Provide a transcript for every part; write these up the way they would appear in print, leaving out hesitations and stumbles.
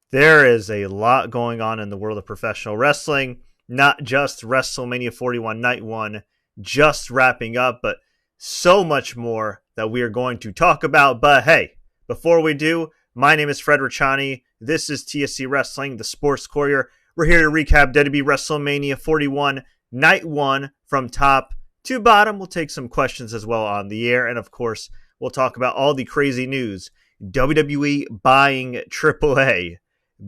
There is a lot going on in the world of professional wrestling, not just WrestleMania 41 Night 1 just wrapping up, but so much more that we are going to talk about. But hey, before we do, my name is Fred Richani. This is TSC Wrestling, the Sports Courier. We're here to recap WWE WrestleMania 41 Night 1 from top to bottom. We'll take some questions as well on the air, and of course, we'll talk about all the crazy news. WWE buying AAA.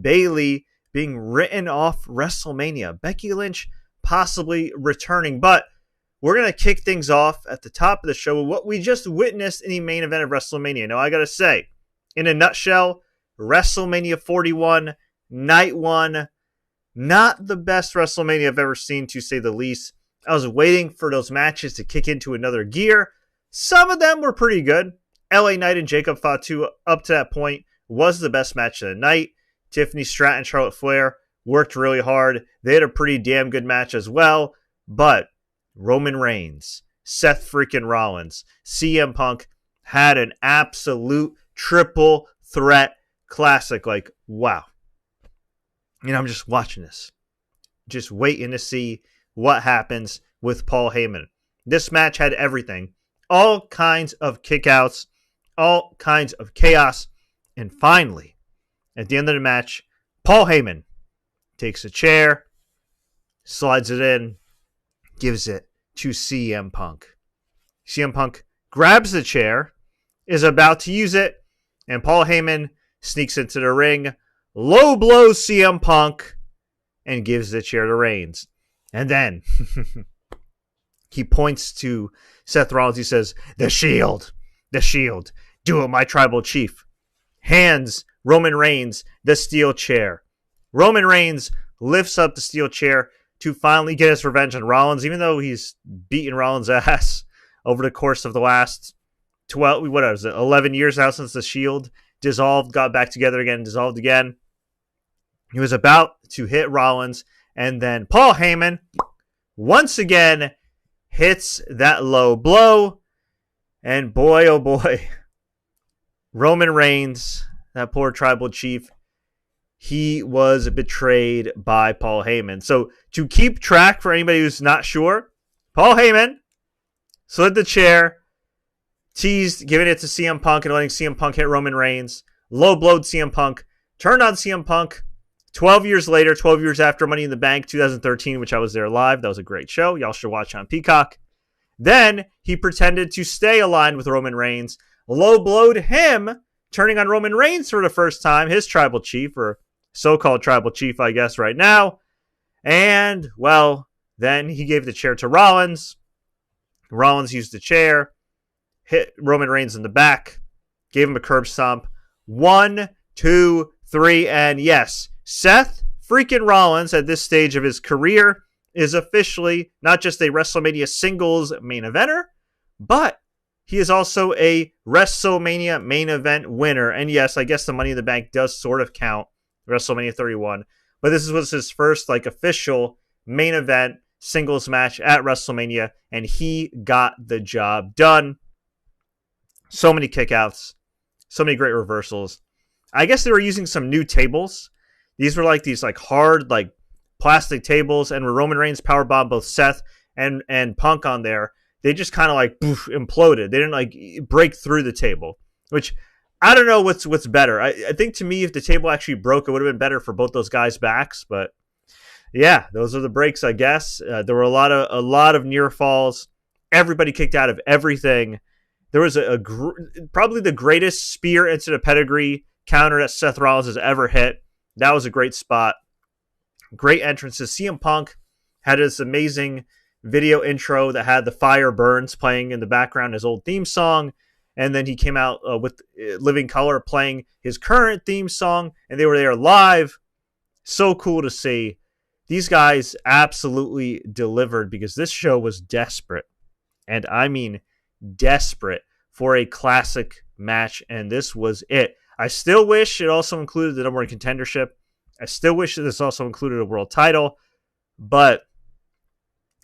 Bayley being written off WrestleMania. Becky Lynch possibly returning. But we're going to kick things off at the top of the show with what we just witnessed in the main event of WrestleMania. Now, I got to say, in a nutshell, WrestleMania 41, Night 1, not the best WrestleMania I've ever seen, to say the least. I was waiting for those matches to kick into another gear. Some of them were pretty good. LA Knight and Jacob Fatu, up to that point, was the best match of the night. Tiffany, Stratton, Charlotte Flair worked really hard. They had a pretty damn good match as well. But Roman Reigns, Seth freaking Rollins, CM Punk had an absolute triple threat classic. Like, wow. I'm just watching this. Just waiting to see what happens with Paul Heyman. This match had everything. All kinds of kickouts, all kinds of chaos. And finally, at the end of the match, Paul Heyman takes a chair, slides it in, gives it to CM Punk. CM Punk grabs the chair, is about to use it, and Paul Heyman sneaks into the ring, low blows CM Punk, and gives the chair to Reigns. And then he points to Seth Rollins. He says, the shield, do it, my tribal chief. Hands Roman Reigns the steel chair. Roman Reigns lifts up the steel chair to finally get his revenge on Rollins, even though he's beaten Rollins' ass over the course of the last 11 years now since the Shield dissolved, got back together again, dissolved again. He was about to hit Rollins, and then Paul Heyman once again hits that low blow, and boy, oh boy, Roman Reigns, that poor tribal chief, he was betrayed by Paul Heyman. So to keep track for anybody who's not sure, Paul Heyman slid the chair, teased, giving it to CM Punk and letting CM Punk hit Roman Reigns, low blowed CM Punk, turned on CM Punk 12 years later, 12 years after Money in the Bank 2013, which I was there live. That was a great show. Y'all should watch on Peacock. Then he pretended to stay aligned with Roman Reigns, low blowed him, turning on Roman Reigns for the first time, his tribal chief, or so-called tribal chief, I guess, right now. And, well, then he gave the chair to Rollins. Rollins used the chair, hit Roman Reigns in the back, gave him a curb stomp. 1, 2, 3, and yes, Seth freaking Rollins at this stage of his career is officially not just a WrestleMania singles main eventer, but he is also a WrestleMania main event winner. And yes, I guess the Money in the Bank does sort of count, WrestleMania 31. But this was his first official main event singles match at WrestleMania, and he got the job done. So many kickouts, so many great reversals. I guess they were using some new tables. These were these hard plastic tables, and when Roman Reigns powerbombed both Seth and Punk on there, they just kind of imploded. They didn't break through the table, which I don't know what's better. I think to me, if the table actually broke, it would have been better for both those guys' backs. But yeah, those are the breaks, I guess. There were a lot of near falls. Everybody kicked out of everything. There was probably the greatest spear into the pedigree counter that Seth Rollins has ever hit. That was a great spot. Great entrances. CM Punk had this amazing video intro that had the Fire Burns playing in the background, his old theme song. And then he came out with Living Color playing his current theme song. And they were there live. So cool to see. These guys absolutely delivered because this show was desperate. And I mean desperate for a classic match. And this was it. I still wish it also included the number one contendership. I still wish that this also included a world title. But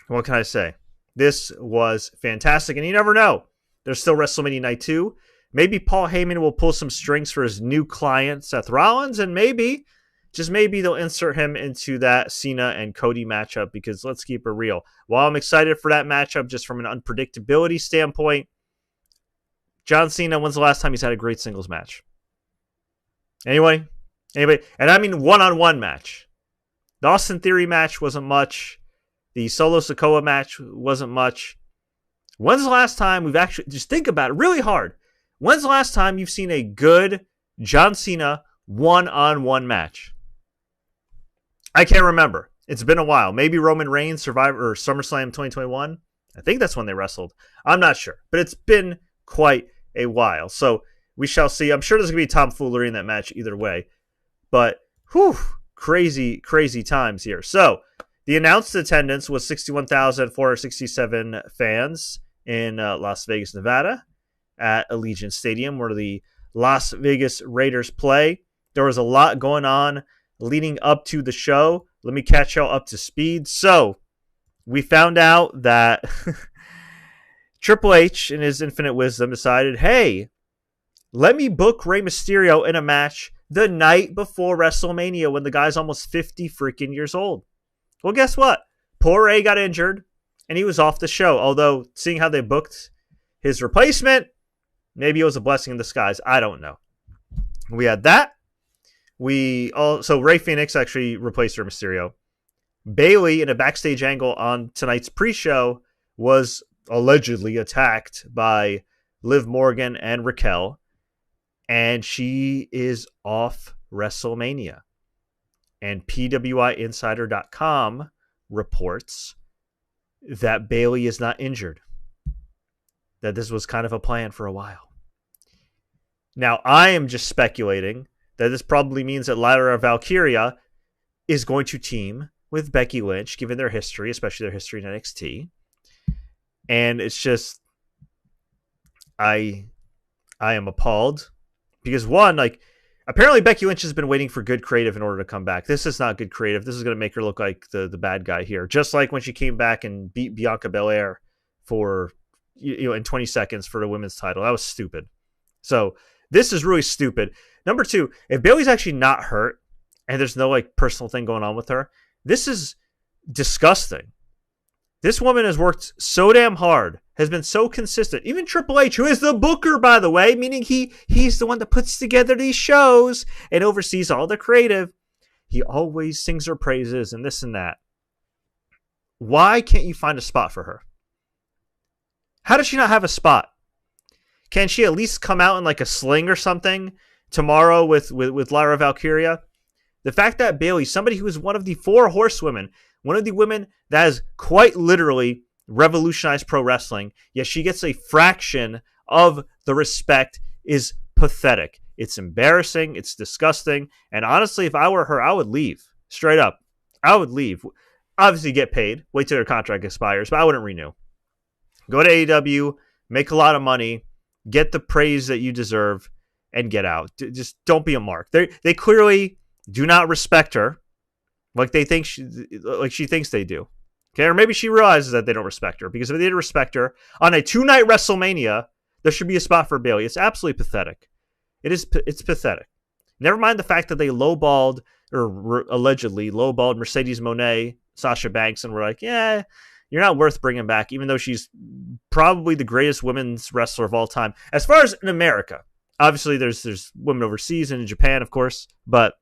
what can I say? This was fantastic. And you never know. There's still WrestleMania Night 2. Maybe Paul Heyman will pull some strings for his new client, Seth Rollins. And maybe just maybe they'll insert him into that Cena and Cody matchup, because let's keep it real. While I'm excited for that matchup just from an unpredictability standpoint, John Cena, when's the last time he's had a great singles match? Anybody? And I mean one-on-one match. The Austin Theory match wasn't much. The Solo Sikoa match wasn't much. When's the last time we've actually, just think about it really hard. When's the last time you've seen a good John Cena one-on-one match? I can't remember. It's been a while. Maybe Roman Reigns, Survivor, or SummerSlam 2021. I think that's when they wrestled. I'm not sure. But it's been quite a while. So we shall see. I'm sure there's going to be tomfoolery in that match either way. But, whew, crazy, crazy times here. So, the announced attendance was 61,467 fans in Las Vegas, Nevada at Allegiant Stadium, where the Las Vegas Raiders play. There was a lot going on leading up to the show. Let me catch y'all up to speed. So, we found out that Triple H, in his infinite wisdom, decided, hey, let me book Rey Mysterio in a match the night before WrestleMania when the guy's almost 50 freaking years old. Well, guess what? Poor Rey got injured, and he was off the show. Although, seeing how they booked his replacement, maybe it was a blessing in disguise. I don't know. We had that. So Rey Fenix actually replaced Rey Mysterio. Bayley, in a backstage angle on tonight's pre-show, was allegedly attacked by Liv Morgan and Raquel, and she is off WrestleMania. And PWIinsider.com reports that Bayley is not injured, that this was kind of a plan for a while. Now, I am just speculating that this probably means that Lyra Valkyria is going to team with Becky Lynch, given their history, especially their history in NXT. And it's just, I am appalled. Because one, apparently Becky Lynch has been waiting for good creative in order to come back. This is not good creative. This is going to make her look like the bad guy here. Just like when she came back and beat Bianca Belair for, in 20 seconds for the women's title. That was stupid. So this is really stupid. Number two, if Bayley's actually not hurt and there's no personal thing going on with her, this is disgusting. This woman has worked so damn hard, has been so consistent. Even Triple H, who is the booker, by the way, meaning he's the one that puts together these shows and oversees all the creative, he always sings her praises and this and that. Why can't you find a spot for her? How does she not have a spot? Can she at least come out in a sling or something tomorrow with Lyra Valkyria? The fact that Bayley, somebody who is one of the 4 horsewomen, one of the women that has quite literally revolutionized pro wrestling, yet she gets a fraction of the respect, is pathetic. It's embarrassing. It's disgusting. And honestly, if I were her, I would leave. Straight up. I would leave. Obviously get paid. Wait till their contract expires, but I wouldn't renew. Go to AEW, make a lot of money, get the praise that you deserve, and get out. Just don't be a mark. They clearly do not respect her like they think she thinks they do. Okay, or maybe she realizes that they don't respect her, because if they did respect her on a 2-night WrestleMania, there should be a spot for Bayley. It's absolutely pathetic. It's pathetic. Never mind the fact that they lowballed, or allegedly lowballed, Mercedes Moné, Sasha Banks, and we're like, yeah, you're not worth bringing back, even though she's probably the greatest women's wrestler of all time. As far as in America, obviously there's women overseas and in Japan, of course, but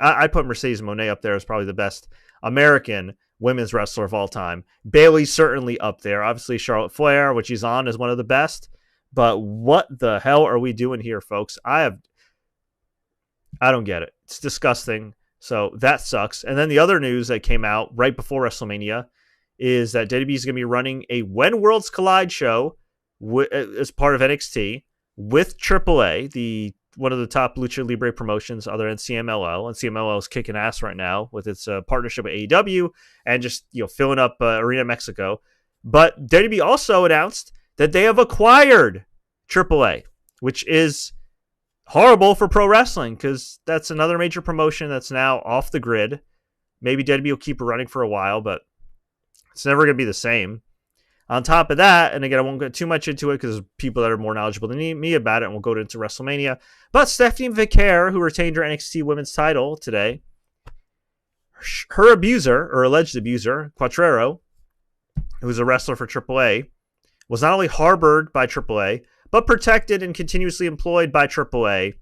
I put Mercedes Moné up there as probably the best American women's wrestler of all time. Bayley's certainly up there. Obviously, Charlotte Flair, which she's on, is one of the best. But what the hell are we doing here, folks? I don't get it. It's disgusting. So that sucks. And then the other news that came out right before WrestleMania is that WWE is going to be running a When Worlds Collide show as part of NXT with AAA, one of the top Lucha Libre promotions other than CMLL. And CMLL is kicking ass right now with its partnership with AEW and just filling up Arena Mexico. But WWE also announced that they have acquired AAA, which is horrible for pro wrestling because that's another major promotion that's now off the grid. Maybe WWE will keep it running for a while, but it's never going to be the same. On top of that, and again, I won't get too much into it because there's people that are more knowledgeable than me about it, and we'll go into WrestleMania. But Stephanie McMahon, who retained her NXT Women's title today, her abuser, or alleged abuser, Quattrero, who's a wrestler for AAA, was not only harbored by AAA, but protected and continuously employed by AAA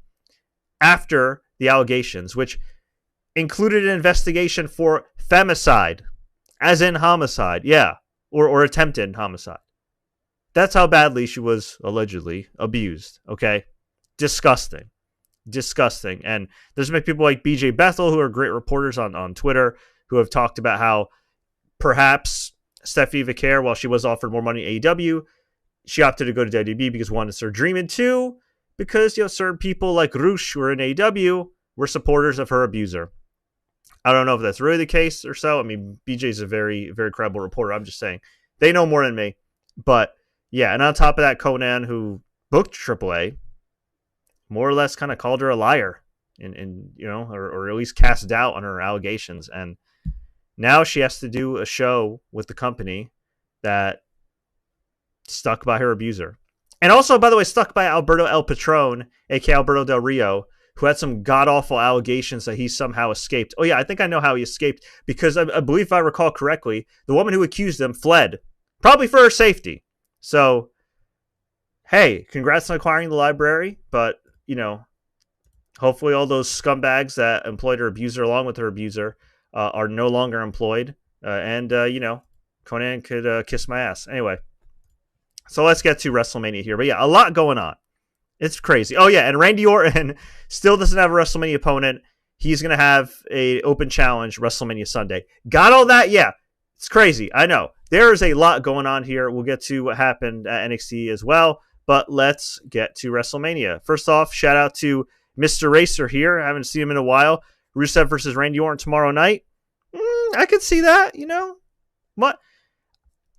after the allegations, which included an investigation for femicide, as in homicide, yeah, or attempted homicide. That's how badly she was allegedly abused, okay? Disgusting. Disgusting. And there's been people like BJ Bethel, who are great reporters on Twitter, who have talked about how perhaps Stephanie McMahon, while she was offered more money at AEW, she opted to go to WWE because one, it's her dream, and two, because certain people like Rush, who are in AEW, were supporters of her abuser. I don't know if that's really the case or so. I mean, BJ's a very, very credible reporter. I'm just saying they know more than me. But yeah, and on top of that, Conan, who booked AAA, more or less kind of called her a liar and or at least cast doubt on her allegations. And now she has to do a show with the company that stuck by her abuser. And also, by the way, stuck by Alberto El Patron, a.k.a. Alberto Del Rio, who had some god-awful allegations that he somehow escaped. Oh, yeah, I think I know how he escaped, because I believe, if I recall correctly, the woman who accused him fled, probably for her safety. So, hey, congrats on acquiring the library, but, hopefully all those scumbags that employed her abuser along with her abuser are no longer employed, and Conan could kiss my ass. Anyway, so let's get to WrestleMania here. But yeah, a lot going on. It's crazy. Oh, yeah, and Randy Orton still doesn't have a WrestleMania opponent. He's going to have an open challenge WrestleMania Sunday. Got all that? Yeah. It's crazy. I know. There is a lot going on here. We'll get to what happened at NXT as well, but let's get to WrestleMania. First off, shout out to Mr. Racer here. I haven't seen him in a while. Rusev versus Randy Orton tomorrow night. I could see that, What?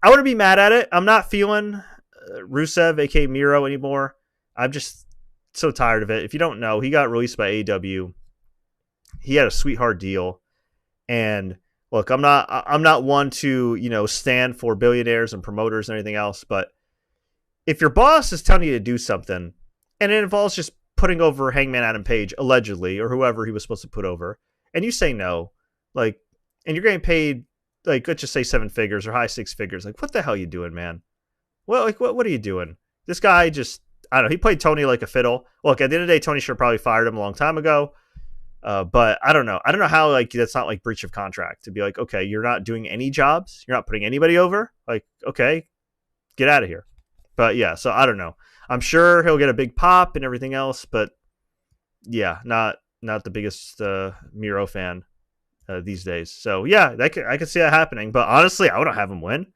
I wouldn't be mad at it. I'm not feeling Rusev, a.k.a. Miro, anymore. I'm just so tired of it. If you don't know, he got released by AEW. He had a sweetheart deal. And look, I'm not one to, stand for billionaires and promoters and everything else, but if your boss is telling you to do something and it involves just putting over Hangman Adam Page, allegedly, or whoever he was supposed to put over, and you say no, and you're getting paid, let's just say 7 figures or high 6 figures, what the hell are you doing, man? Well, what are you doing? This guy just, I don't know, he played Tony like a fiddle. Look, at the end of the day, Tony should have probably fired him a long time ago. But I don't know. I don't know how, that's not breach of contract to be okay, you're not doing any jobs. You're not putting anybody over. Okay, get out of here. But yeah, so I don't know. I'm sure he'll get a big pop and everything else, but yeah, not the biggest Miro fan these days. So yeah, I could see that happening. But honestly, I wouldn't have him win.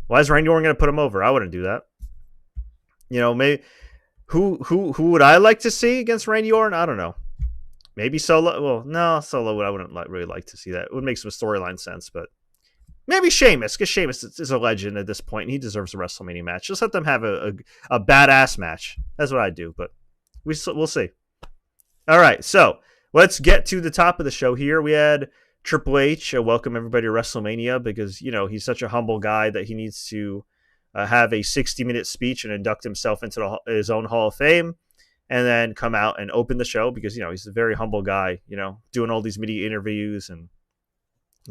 Why is Randy Orton going to put him over? I wouldn't do that. Maybe who would I like to see against Randy Orton? I don't know. Maybe Solo. Well, no, Solo. I wouldn't really like to see that. It would make some storyline sense, but maybe Sheamus, because Sheamus is a legend at this point, and he deserves a WrestleMania match. Just let them have a badass match. That's what I do, but we'll see. All right, so let's get to the top of the show here. We had Triple H welcome everybody to WrestleMania because, he's such a humble guy that he needs to have a 60-minute speech and induct himself into his own Hall of Fame, and then come out and open the show because, he's a very humble guy, doing all these media interviews and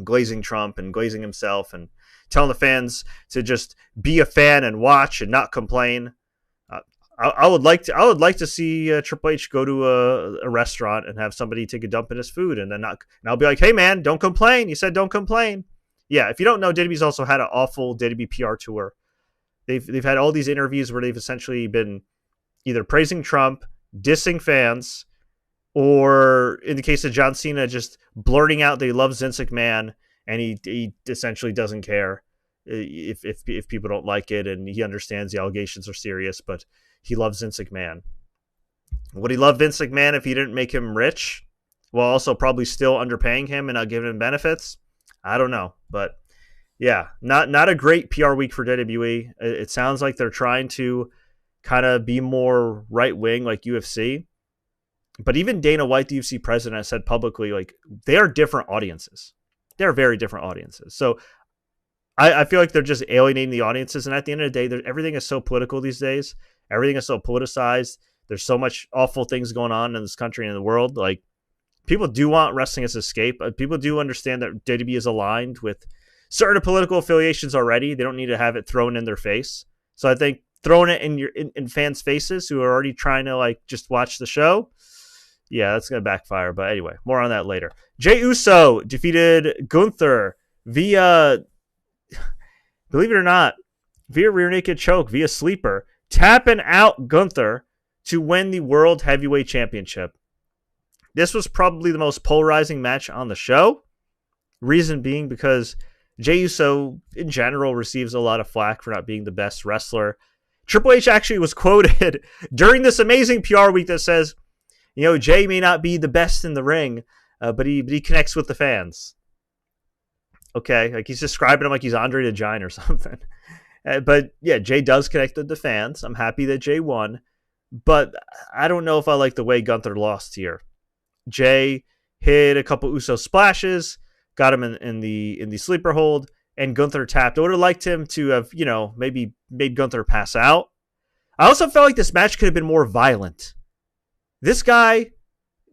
glazing Trump and glazing himself and telling the fans to just be a fan and watch and not complain. I would like to see Triple H go to a restaurant and have somebody take a dump in his food and I'll be like, hey man, don't complain. You said don't complain. Yeah, if you don't know, WWE's also had an awful WWE PR tour. They've had all these interviews where they've essentially been either praising Trump, dissing fans, or in the case of John Cena, just blurting out that he loves Vince McMahon and he essentially doesn't care if people don't like it, and he understands the allegations are serious, but he loves Vince McMahon. Would he love Vince McMahon if he didn't make him rich, while also probably still underpaying him and not giving him benefits? I don't know, but yeah, not a great PR week for WWE. It sounds like they're trying to kind of be more right-wing like UFC. But even Dana White, the UFC president, has said publicly, they are different audiences. They're very different audiences. So I feel like they're just alienating the audiences. And at the end of the day, everything is so political these days. Everything is so politicized. There's so much awful things going on in this country and in the world. Like, people do want wrestling as escape. People do understand that WWE is aligned with certain political affiliations already. They don't need to have it thrown in their face. So I think throwing it in fans' faces who are already trying to like just watch the show, yeah, that's gonna backfire. But anyway, more on that later. Jey Uso defeated Gunther via, believe it or not, via rear naked choke, via sleeper, tapping out Gunther to win the World Heavyweight Championship. This was probably the most polarizing match on the show. Reason being because Jey Uso, in general, receives a lot of flack for not being the best wrestler. Triple H actually was quoted during this amazing PR week that says, you know, Jey may not be the best in the ring, but he connects with the fans. Okay, like he's describing him like he's Andre the Giant or something. But yeah, Jey does connect with the fans. I'm happy that Jey won, but I don't know if I like the way Gunther lost here. Jey hit a couple Uso splashes, got him in the sleeper hold, and Gunther tapped. I would have liked him to have, you know, maybe made Gunther pass out. I also felt like this match could have been more violent. This guy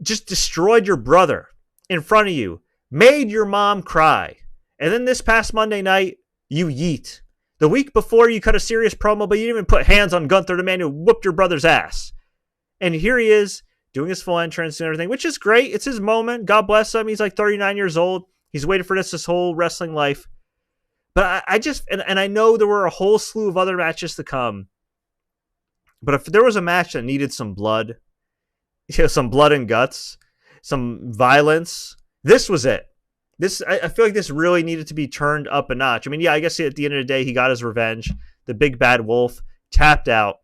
just destroyed your brother in front of you, made your mom cry, and then this past Monday night, you yeet. The week before, you cut a serious promo, but you didn't even put hands on Gunther, the man who whooped your brother's ass. And here he is, doing his full entrance and everything, which is great. It's his moment. God bless him. He's like 39 years old. He's waited for this his whole wrestling life. But I just, and I know there were a whole slew of other matches to come. But if there was a match that needed some blood, you know, some blood and guts, some violence, this was it. I feel like this really needed to be turned up a notch. I mean, yeah, I guess at the end of the day, he got his revenge. The big bad wolf tapped out.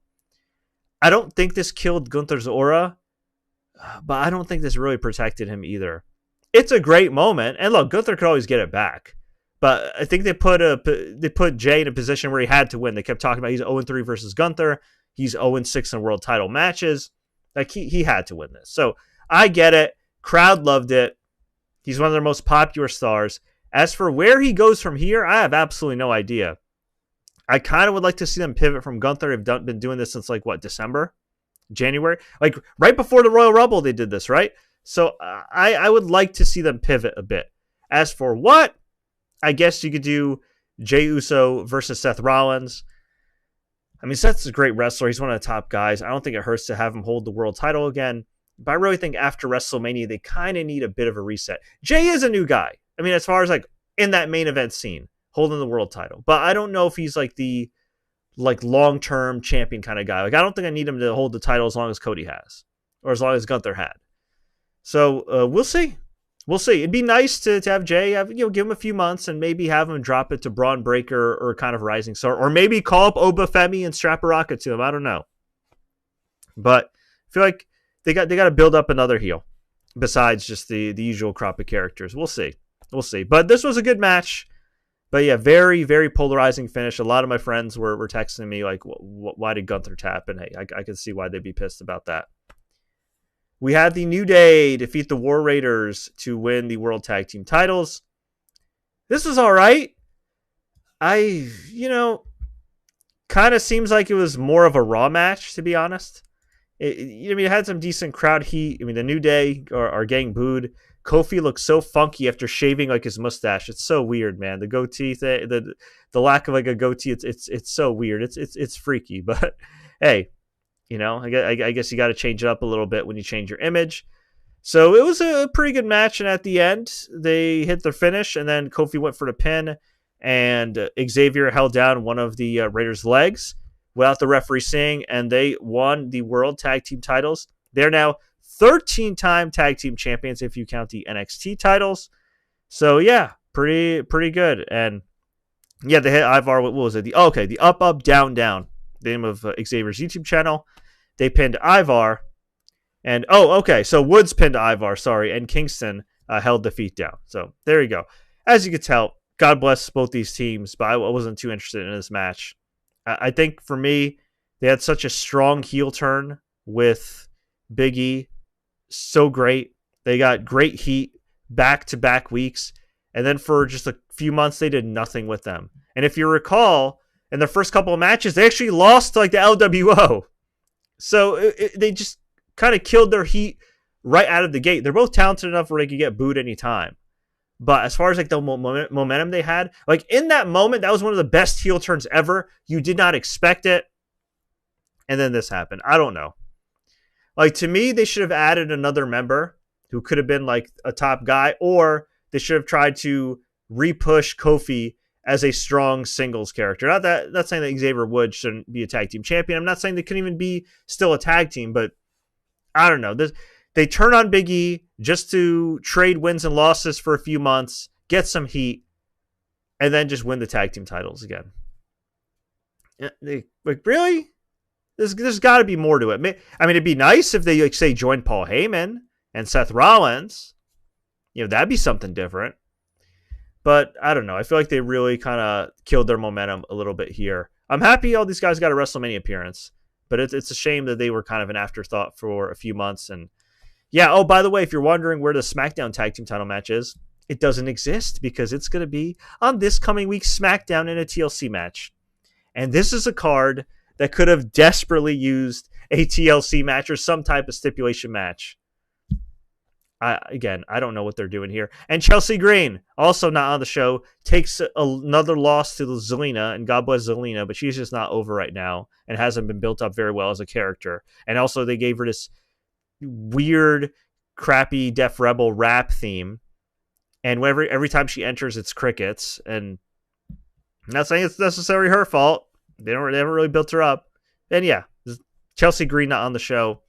I don't think this killed Gunther's aura, but I don't think this really protected him either. It's a great moment, and look, Gunther could always get it back. But I think they put Jey in a position where he had to win. They kept talking about he's 0-3 versus Gunther. He's 0-6 in world title matches. Like he had to win this. So I get it. Crowd loved it. He's one of their most popular stars. As for where he goes from here, I have absolutely no idea. I kind of would like to see them pivot from Gunther. They've been doing this since like what, December? January? Like right before the Royal Rumble they did this, right? So I would like to see them pivot a bit. As for what, I guess you could do Jey Uso versus Seth Rollins. I mean, Seth's a great wrestler. He's one of the top guys. I don't think it hurts to have him hold the world title again. But I really think after WrestleMania, they kind of need a bit of a reset. Jey is a new guy. I mean, as far as like in that main event scene, holding the world title. But I don't know if he's like the long-term champion kind of guy. Like, I don't think I need him to hold the title as long as Cody has. Or as long as Gunther had. So we'll see. We'll see. It'd be nice to have Jey, give him a few months and maybe have him drop it to Braun Breaker or kind of Rising Star. Or maybe call up Obafemi and strap a rocket to him. I don't know. But I feel like they got to build up another heel besides just the usual crop of characters. We'll see. We'll see. But this was a good match. But yeah, very, very polarizing finish. A lot of my friends were texting me like, why did Gunther tap? And hey, I can see why they'd be pissed about that. We had the New Day defeat the War Raiders to win the World Tag Team titles. This was all right. Kind of seems like it was more of a Raw match, to be honest. It had some decent crowd heat. I mean, the New Day are getting booed. Kofi looks so funky after shaving like his mustache. It's so weird, man. The goatee, the lack of like a goatee, it's so weird. It's freaky, but hey. I guess you got to change it up a little bit when you change your image. So it was a pretty good match, and at the end, they hit their finish, and then Kofi went for the pin, and Xavier held down one of the Raiders' legs without the referee seeing, and they won the World Tag Team titles. They're now 13-time Tag Team champions if you count the NXT titles. So, yeah, pretty good. And, yeah, they hit Ivar. What was it? The Up, Up, Down, Down. The name of Xavier's YouTube channel. They pinned Ivar. And, so Woods pinned Ivar, and Kingston held the feet down. So, there you go. As you can tell, God bless both these teams, but I wasn't too interested in this match. I think, for me, they had such a strong heel turn with Big E. So great. They got great heat back-to-back weeks. And then for just a few months, they did nothing with them. And if you recall, in the first couple of matches, they actually lost to like the LWO. So they just kind of killed their heat right out of the gate. They're both talented enough where they could get booed anytime. But as far as like the momentum they had, like in that moment, that was one of the best heel turns ever. You did not expect it. And then this happened. I don't know. Like, to me, they should have added another member who could have been like a top guy, or they should have tried to repush Kofi as a strong singles character. Not saying that Xavier Woods shouldn't be a tag team champion. I'm not saying they couldn't even be still a tag team, but I don't know. They turn on Big E just to trade wins and losses for a few months, get some heat, and then just win the tag team titles again. Like, really? There's got to be more to it. I mean, it'd be nice if they, like, say, joined Paul Heyman and Seth Rollins. That'd be something different. But I don't know. I feel like they really kind of killed their momentum a little bit here. I'm happy all these guys got a WrestleMania appearance, but it's a shame that they were kind of an afterthought for a few months. And yeah, oh, by the way, if you're wondering where the SmackDown Tag Team title match is, it doesn't exist because it's going to be on this coming week's SmackDown in a TLC match. And this is a card that could have desperately used a TLC match or some type of stipulation match. I don't know what they're doing here. And Chelsea Green, also not on the show, takes another loss to Zelina, and God bless Zelina, but she's just not over right now and hasn't been built up very well as a character. And also they gave her this weird, crappy Def Rebel rap theme. And every time she enters, it's crickets. And I'm not saying it's necessarily her fault. They haven't really built her up. And yeah, Chelsea Green not on the show.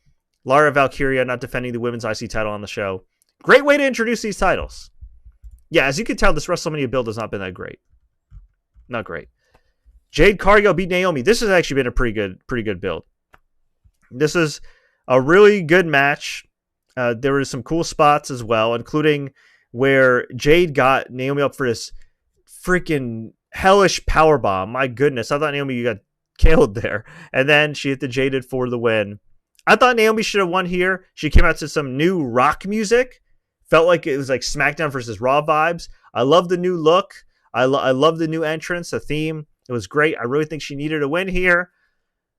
Lara Valkyria not defending the women's IC title on the show. Great way to introduce these titles. Yeah, as you can tell, this WrestleMania build has not been that great. Not great. Jade Cargill beat Naomi. This has actually been a pretty good build. This is a really good match. There were some cool spots as well, including where Jade got Naomi up for this freaking hellish powerbomb. My goodness, I thought Naomi got killed there. And then she hit the Jaded for the win. I thought Naomi should have won here. She came out to some new rock music. Felt like it was like SmackDown versus Raw vibes. I love the new look. I love the new entrance, the theme. It was great. I really think she needed a win here.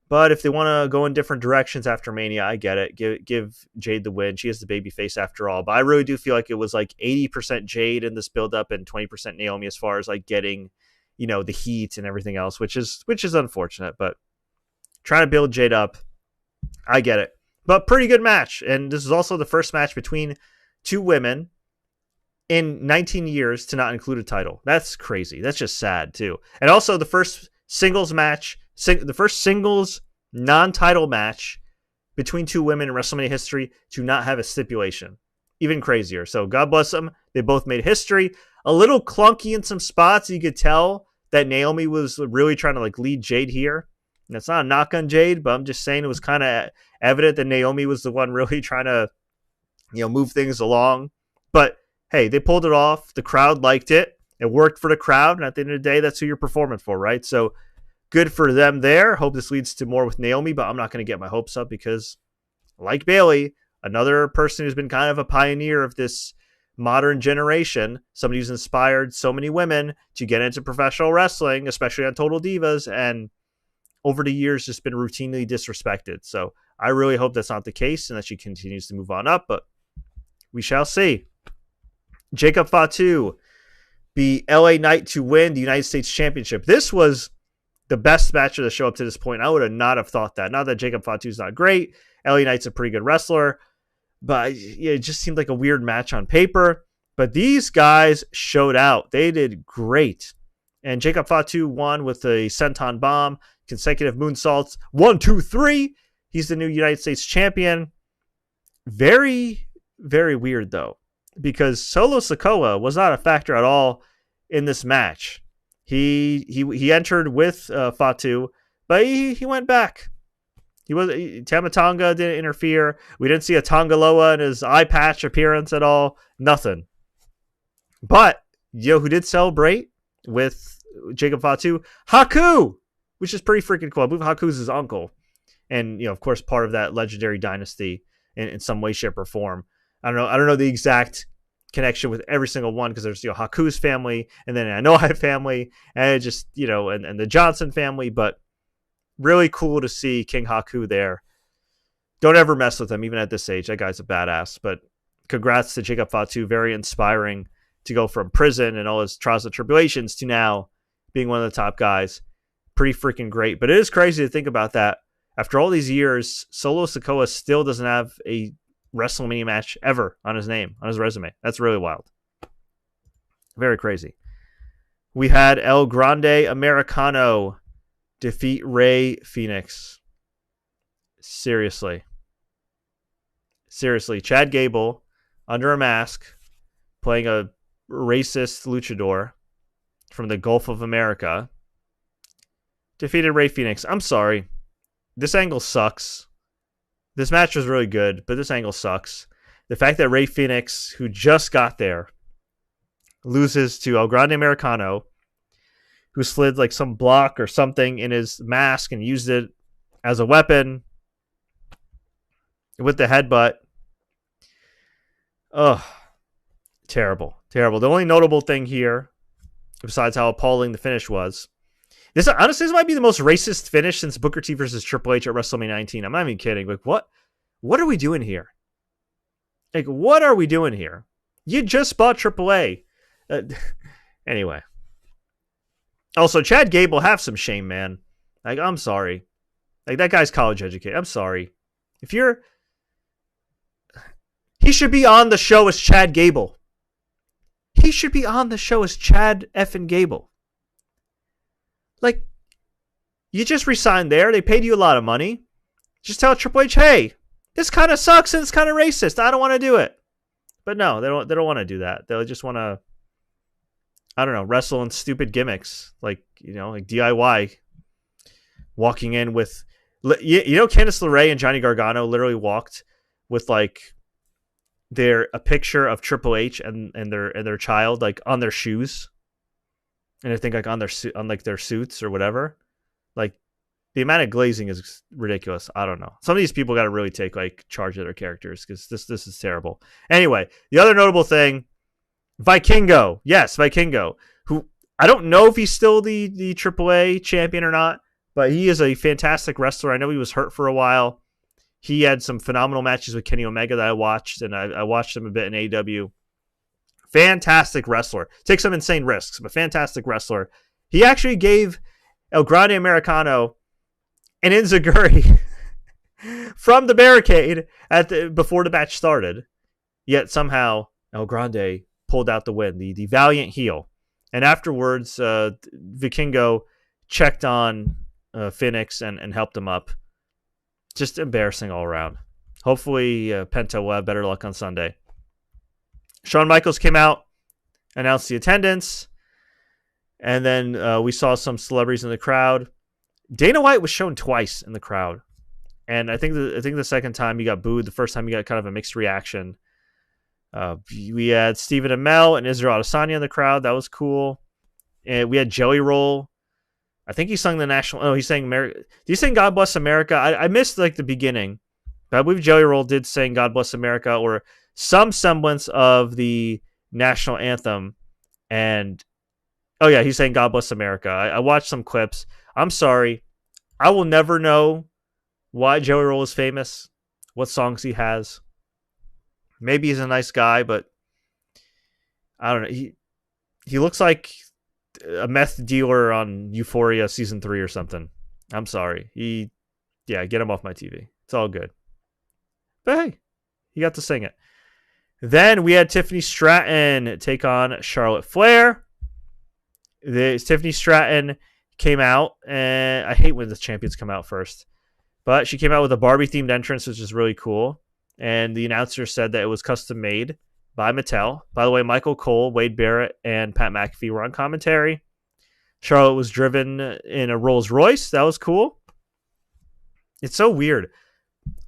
But if they want to go in different directions after Mania, I get it. Give Jade the win. She is the baby face after all. But I really do feel like it was like 80% Jade in this build-up and 20% Naomi as far as like getting, the heat and everything else, which is unfortunate. But trying to build Jade up, I get it. But pretty good match. And this is also the first match between two women in 19 years to not include a title. That's crazy. That's just sad, too. And also the first singles match, the first singles non-title match between two women in WrestleMania history to not have a stipulation. Even crazier. So God bless them. They both made history. A little clunky in some spots. You could tell that Naomi was really trying to like lead Jade here. And it's not a knock on Jade, but I'm just saying it was kind of evident that Naomi was the one really trying to, move things along. But hey, they pulled it off. The crowd liked it. It worked for the crowd. And at the end of the day, that's who you're performing for, right? So good for them there. Hope this leads to more with Naomi, but I'm not going to get my hopes up because, like Bayley, another person who's been kind of a pioneer of this modern generation, somebody who's inspired so many women to get into professional wrestling, especially on Total Divas, and over the years just been routinely disrespected. So I really hope that's not the case and that she continues to move on up, but we shall see. Jacob Fatu beat LA Knight to win the United States Championship. This was the best match of the show up to this point. I would not have thought that. Not that Jacob Fatu's not great. LA Knight's a pretty good wrestler, but it just seemed like a weird match on paper. But these guys showed out. They did great. And Jacob Fatu won with a senton bomb, consecutive moonsaults. 1, 2, 3. He's the new United States champion. Very, very weird, though, because Solo Sikoa was not a factor at all in this match. He entered with Fatu, but he went back. Tama Tonga didn't interfere. We didn't see a Tongaloa in his eye patch appearance at all. Nothing. But who did celebrate with Jacob Fatu? Haku, which is pretty freaking cool. I believe Haku's his uncle, and of course, part of that legendary dynasty in some way, shape, or form. I don't know the exact connection with every single one because there's, Haku's family and then Anoa'i family and just, and the Johnson family. But really cool to see King Haku there. Don't ever mess with him, even at this age. That guy's a badass. But congrats to Jacob Fatu. Very inspiring to go from prison and all his trials and tribulations to now being one of the top guys. Pretty freaking great. But it is crazy to think about that. After all these years, Solo Sikoa still doesn't have a WrestleMania match ever on his name, on his resume. That's really wild. Very crazy. We had El Grande Americano defeat Rey Fenix. Seriously. Chad Gable, under a mask, playing a racist luchador from the Gulf of America, defeated Rey Fenix. I'm sorry. This angle sucks. This match was really good, but this angle sucks. The fact that Rey Fenix, who just got there, loses to El Grande Americano, who slid like some block or something in his mask and used it as a weapon with the headbutt. Ugh. Terrible. The only notable thing here, besides how appalling the finish was, this might be the most racist finish since Booker T versus Triple H at WrestleMania 19. I'm not even kidding. Like, what are we doing here? Like, what are we doing here? You just bought AAA. Anyway. Also, Chad Gable, have some shame, man. Like, I'm sorry. Like, that guy's college educated. I'm sorry. He should be on the show as Chad Gable. He should be on the show as Chad effing Gable. Like, you just resigned there. They paid you a lot of money. Just tell Triple H, hey, this kind of sucks and it's kind of racist. I don't want to do it. But no, they don't want to do that. They'll just want to, I don't know, wrestle in stupid gimmicks. Like DIY. Walking in with, Candice LeRae and Johnny Gargano literally walked with like a picture of Triple H and their child like on their shoes. And I think like on their suits or whatever. Like the amount of glazing is ridiculous. I don't know. Some of these people got to really take like charge of their characters because this is terrible. Anyway, the other notable thing, Vikingo. Yes, Vikingo, who I don't know if he's still the AAA champion or not, but he is a fantastic wrestler. I know he was hurt for a while. He had some phenomenal matches with Kenny Omega that I watched, and I watched him a bit in AEW. Fantastic wrestler. Takes some insane risks, but fantastic wrestler. He actually gave El Grande Americano an enziguri from the barricade before the match started. Yet somehow El Grande pulled out the win, the valiant heel. And afterwards, Vikingo checked on Phoenix and helped him up. Just embarrassing all around. Hopefully, Penta will have better luck on Sunday. Shawn Michaels came out, announced the attendance, and then we saw some celebrities in the crowd. Dana White was shown twice in the crowd, and I think the second time he got booed. The first time he got kind of a mixed reaction. We had Stephen Amell and Israel Adesanya in the crowd. That was cool. And we had Jelly Roll. I think he sung the national. Oh, he sang America. Did he sing God Bless America? I missed like the beginning, but I believe Jelly Roll did sing God Bless America or some semblance of the national anthem. And oh yeah, he's saying God Bless America. I watched some clips. I'm sorry, I will never know why Jelly Roll is famous, what songs he has. Maybe he's a nice guy, but I don't know. He looks like a meth dealer on Euphoria season 3 or something. I'm sorry. Get him off my TV. It's all good. But hey, he got to sing it. Then we had Tiffany Stratton take on Charlotte Flair. Tiffany Stratton came out, and I hate when the champions come out first, but she came out with a Barbie themed entrance, which is really cool. And the announcer said that it was custom made by Mattel. By the way, Michael Cole, Wade Barrett, and Pat McAfee were on commentary. Charlotte was driven in a Rolls Royce. That was cool. It's so weird.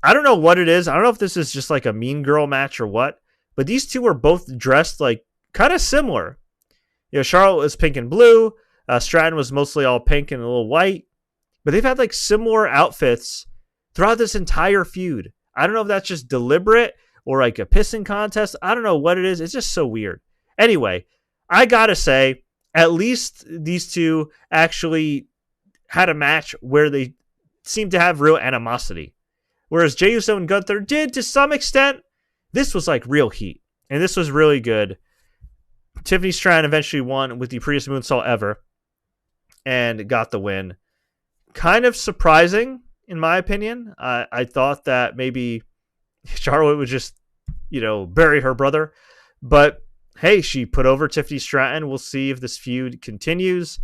I don't know what it is. I don't know if this is just like a Mean Girl match or what, but these two were both dressed like kind of similar. Charlotte was pink and blue. Stratton was mostly all pink and a little white, but they've had like similar outfits throughout this entire feud. I don't know if that's just deliberate or like a pissing contest. I don't know what it is. It's just so weird. Anyway, I gotta say, at least these two actually had a match where they seemed to have real animosity. Whereas Jey Uso and Gunther did to some extent. This was like real heat. And this was really good. Tiffany Stratton eventually won with the prettiest moonsault ever. And got the win. Kind of surprising, in my opinion. I thought that maybe Charlotte would just, bury her brother. But hey, she put over Tiffany Stratton. We'll see if this feud continues.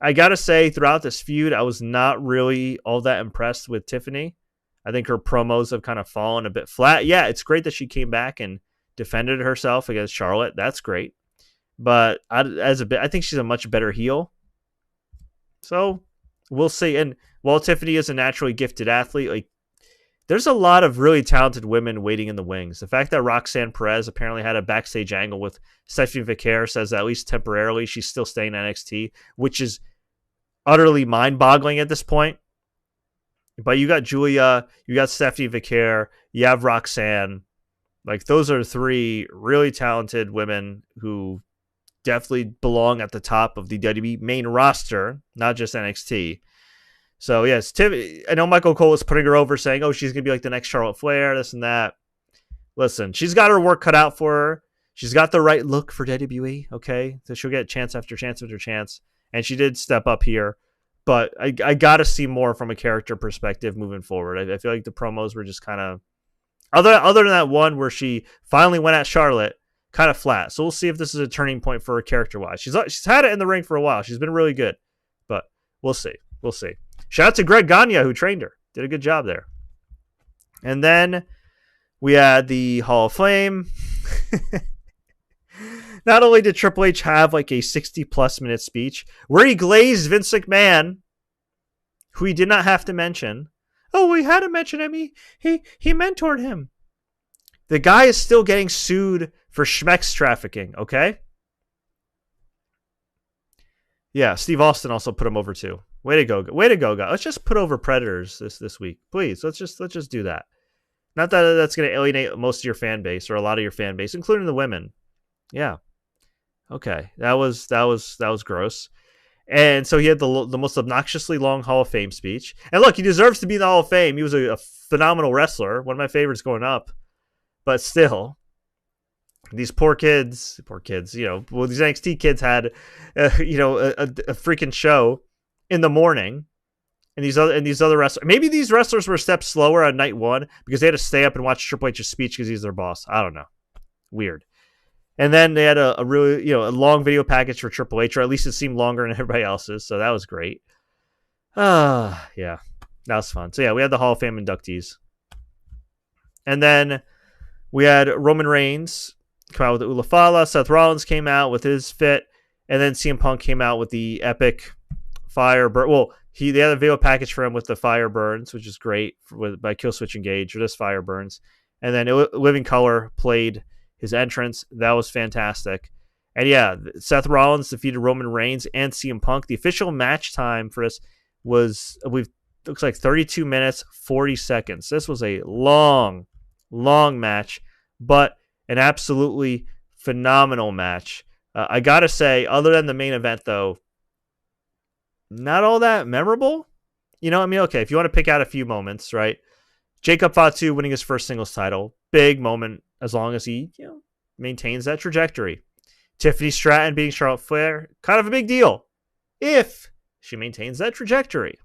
I gotta say, throughout this feud, I was not really all that impressed with Tiffany. I think her promos have kind of fallen a bit flat. Yeah, it's great that she came back and defended herself against Charlotte. That's great. But I think she's a much better heel. So we'll see. And while Tiffany is a naturally gifted athlete, like there's a lot of really talented women waiting in the wings. The fact that Roxanne Perez apparently had a backstage angle with Stephanie Vicaire says that at least temporarily she's still staying in NXT, which is utterly mind-boggling at this point. But you got Julia, you got Stephanie Vicaire, you have Roxanne. Like those are three really talented women who definitely belong at the top of the WWE main roster, not just NXT. So yes, I know Michael Cole is putting her over, saying, "Oh, she's gonna be like the next Charlotte Flair, this and that." Listen, she's got her work cut out for her. She's got the right look for WWE. Okay, so she'll get chance after chance after chance, and she did step up here. But I got to see more from a character perspective moving forward. I feel like the promos were just kind of other than that one where she finally went at Charlotte, kind of flat. So we'll see if this is a turning point for her character-wise. She's had it in the ring for a while. She's been really good, but we'll see. We'll see. Shout out to Greg Gagne, who trained her. Did a good job there. And then we had the Hall of Fame. Not only did Triple H have like a 60-plus minute speech where he glazed Vince McMahon, who he did not have to mention. Oh, we had to mention him. He mentored him. The guy is still getting sued for schmex trafficking, okay? Yeah, Steve Austin also put him over too. Way to go, guys. Let's just put over Predators this week. Please, let's just do that. Not that that's going to alienate most of your fan base or a lot of your fan base, including the women. Yeah. Okay. That was gross. And so he had the most obnoxiously long Hall of Fame speech. And look, he deserves to be in the Hall of Fame. He was a phenomenal wrestler, one of my favorites going up. But still, these poor kids, these NXT kids had, a freaking show in the morning. And these other wrestlers, maybe these wrestlers were a step slower on night one because they had to stay up and watch Triple H's speech because he's their boss. I don't know. Weird. And then they had a really, a long video package for Triple H, or at least it seemed longer than everybody else's. So that was great. Yeah, that was fun. So yeah, we had the Hall of Fame inductees. And then we had Roman Reigns come out with the Ula Fala. Seth Rollins came out with his fit. And then CM Punk came out with the epic fire burn. Well, they had a video package for him with the fire burns, which is great by Killswitch Engage, or just fire burns. And then Living Color played his entrance. That was fantastic. And yeah, Seth Rollins defeated Roman Reigns and CM Punk. The official match time for this looks like 32 minutes, 40 seconds. This was a long match, but an absolutely phenomenal match. I gotta say, other than the main event though, not all that memorable. Okay, if you want to pick out a few moments, right? Jacob Fatu winning his first singles title. Big moment as long as he, maintains that trajectory. Tiffany Stratton beating Charlotte Flair. Kind of a big deal if she maintains that trajectory.